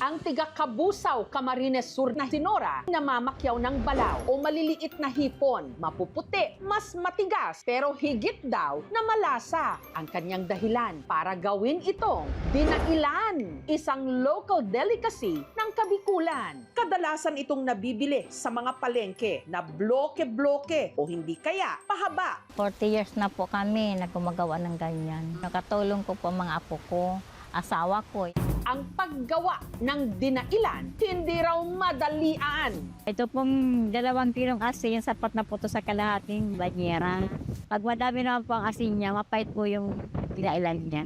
Ang tiga Kabusaw, Camarines Sur na Sinora, namamakyaw ng balaw o maliliit na hipon, mapuputi, mas matigas, pero higit daw na malasa. Ang kanyang dahilan para gawin itong dinailan, isang local delicacy ng Kabikulan. Kadalasan itong nabibili sa mga palengke na bloke-bloke o hindi kaya pahaba. 40 years na po kami na gumagawa ng ganyan. Nakatulong ko po ang mga apo ko, asawa ko. Ang paggawa ng dinailan, hindi raw madalian. Ito pong 2 kilong asin, sapat na po ito sa kalahating banyera. Pag madami naman po ang asin niya, mapait po yung dinailan niya.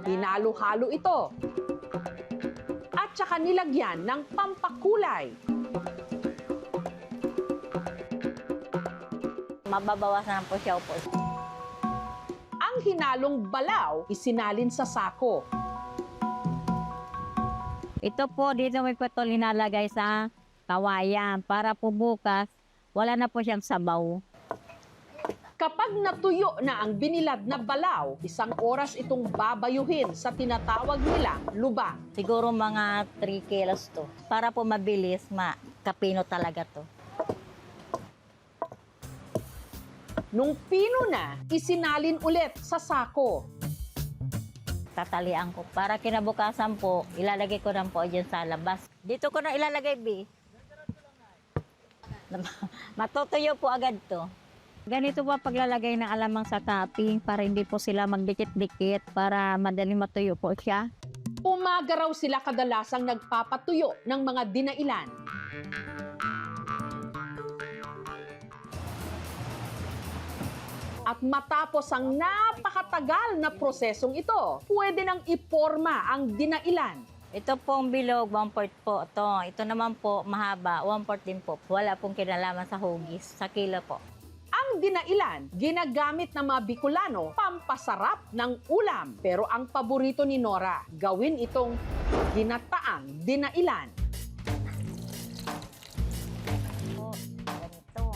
Hinalo-halo ito. At saka nilagyan ng pampakulay. Mababawasan po siya po. Ang hinalong balaw, isinalin sa sako. Ito po, dito may putol linalagay sa kawayan para po bukas, wala na po siyang sabaw. Kapag natuyo na ang binilad na balaw, 1 oras itong babayuhin sa tinatawag nilang luba. Siguro mga 3 kilos to. Para po mabilis, makapino talaga to. Nung pino na, isinalin ulit sa sako. Tatalian ko. Para kinabukasan po, ilalagay ko lang po dyan sa labas. Dito ko na ilalagay, B. Matutuyo po agad to. Ganito po paglalagay ng alamang sa topping para hindi po sila magdikit-dikit para madaling matuyo po siya. Umaga raw sila kadalasang nagpapatuyo ng mga dinailan. At matapos ang napakatagal na prosesong ito, pwede nang iporma ang dinailan. Ito pong bilog, 1/4 po. Ito naman po, mahaba, 1/4 din po. Wala pong kinalaman sa hugis, sa kilo po. Ang dinailan, ginagamit ng mga Bicolano pampasarap ng ulam. Pero ang paborito ni Nora, gawin itong ginataang dinailan. Oh, ganito.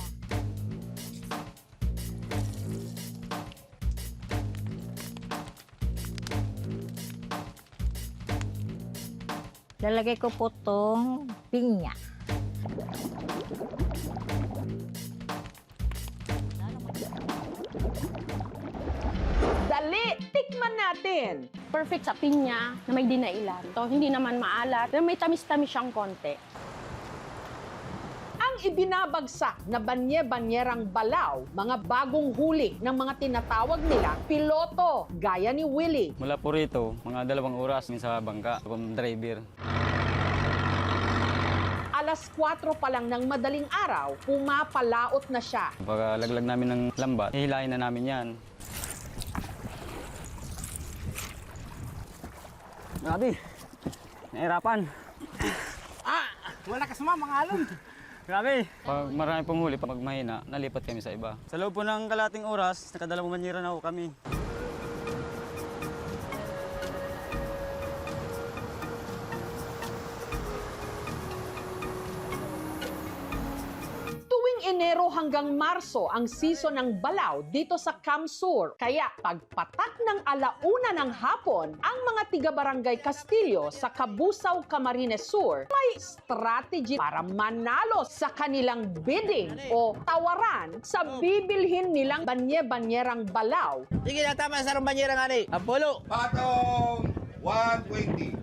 Lalagay ko po itong pinya. Dali, tikman natin! Perfect sa pinya na may dinailan. To, hindi naman maalat, pero may tamis-tamis siyang konti. Ang ibinabagsak na banye-banyerang balaw, mga bagong huli ng mga tinatawag nilang piloto, gaya ni Willie. Mula po rito, mga 2 oras sa bangka, akong driver. Alas 4 pa lang ng madaling araw, pumapalaot na siya. Pag laglag namin ng lambat, hihilahin na namin yan. Grabe, nahirapan. Wala ka suma, mga alon. Grabe. Pag marami pong huli, pag mahina, nalipat kami sa iba. Sa loob po ng kalating oras, nakadalawang banyera na ho kami. Tuwing Enero hanggang Marso ang season ng balaw dito sa Camsur. Kaya pagpatak ng 1:00 ng hapon, ang mga tiga-barangay Castillo sa Kabusaw, Camarines Sur may strategy para manalo sa kanilang bidding o tawaran sa bibilhin nilang banye-banyerang balaw. Sige na, tama sa banyera nga ni. Apollo. Patong 120.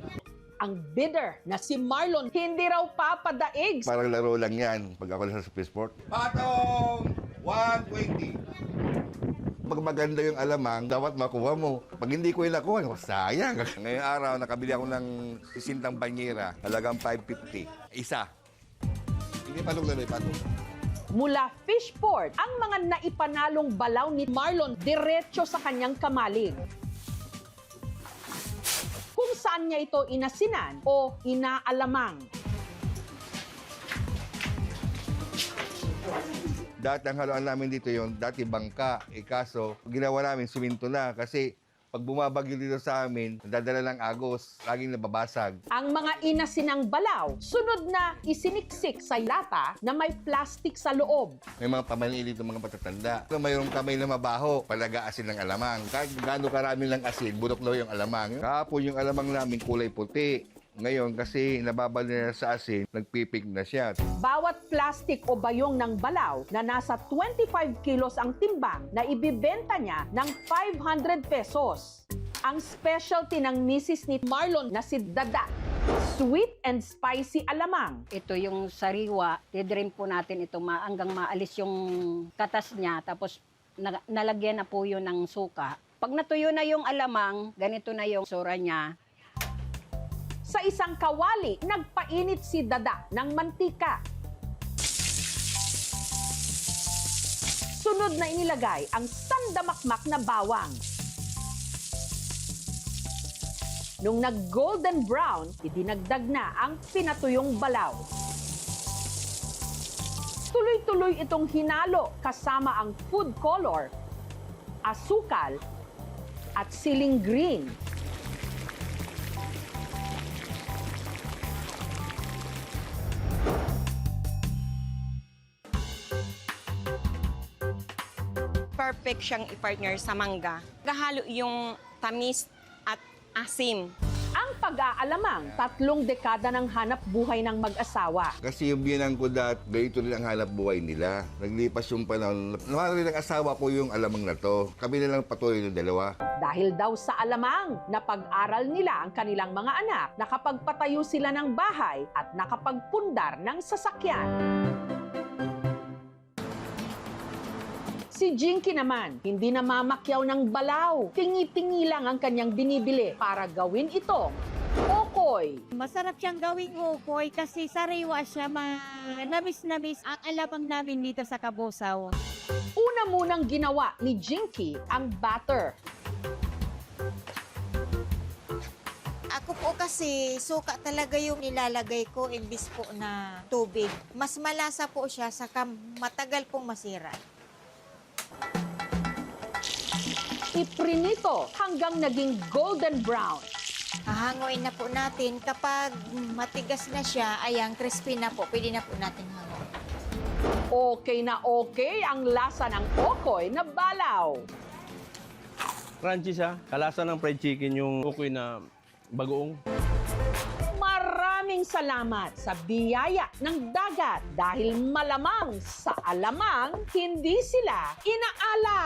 Ang bidder na si Marlon hindi raw papadaig. Parang laro lang yan pag ako nasa Spaceport. Patong 120. Pag maganda yung alamang, dapat makuha mo. Pag hindi ko yung nakuha, sayang. Ngayong araw, nakabili ako ng isintang banyera. Halagang 550. Isa. Hindi patong na patong. Mula Fishport, ang mga naipanalong balaw ni Marlon diretso sa kanyang kamalig. Kung saan niya ito inasinan o inaalamang. Dati ang haluan namin dito yon, dati bangka. Kaso, ginawa namin siminto na kasi pag bumabagyo dito sa amin, dadala ng agos, laging nababasag. Ang mga inasinang balaw, sunod na isiniksik sa lata na may plastic sa loob. May mga pamaliliit ng mga matatanda. Mayroong kamay na mabaho, palagaasin ng alamang. Kahit gaano karami ng asin, bulok daw yung alamang. Kahapon yung alamang namin kulay puti. Ngayon, kasi nababal na sa asin, nagpipig na siya. Bawat plastic o bayong ng balaw na nasa 25 kilos ang timbang na ibibenta niya ng 500 pesos. Ang specialty ng misis ni Marlon na si Dada, sweet and spicy alamang. Ito yung sariwa, didrim po natin ito hanggang maalis yung katas niya, tapos nalagyan na po yun ng suka. Pag natuyo na yung alamang, ganito na yung sura niya. Sa isang kawali, nagpainit si Dada ng mantika. Sunod na inilagay ang sandamakmak na bawang. Nung nag-golden brown, idinagdag na ang pinatuyong balaw. Tuloy-tuloy itong hinalo kasama ang food color, asukal, at siling green. Perfect siyang i-partner sa mangga. Gahalo yung tamis at asim. Ang pag-aalamang, 3 dekada ng hanap buhay ng mag-asawa. Kasi yung biyanang ko dati, ganito rin ang hanap buhay nila. Naglipas yung panahon, nawala rin ang asawa ko yung alamang na to. Kami na lang patuloy ng dalawa. Dahil daw sa alamang, napag-aral nila ang kanilang mga anak, nakapagpatayo sila ng bahay at nakapagpundar ng sasakyan. Si Jinky naman, hindi na mamakyaw ng balaw. Tingi-tingi lang ang kanyang binibili para gawin itong okoy. Masarap siyang gawing ukoy kasi sariwa siya, namis-namis ang alamang namin dito sa Kabusaw. Una munang ginawa ni Jinky ang batter. Ako po kasi suka talaga yung nilalagay ko imbis po na tubig. Mas malasa po siya saka matagal pong masira. Iprinito hanggang naging golden brown. Hahanguin na po natin. Kapag matigas na siya, ayan, crispy na po. Pwede na po natin hanguin. Okay na okay ang lasa ng okoy na balaw. Crunchy siya. Kalasa ng fried chicken yung ukoy na bagoong. Maraming salamat sa biyaya ng dagat dahil malamang sa alamang hindi sila inaala.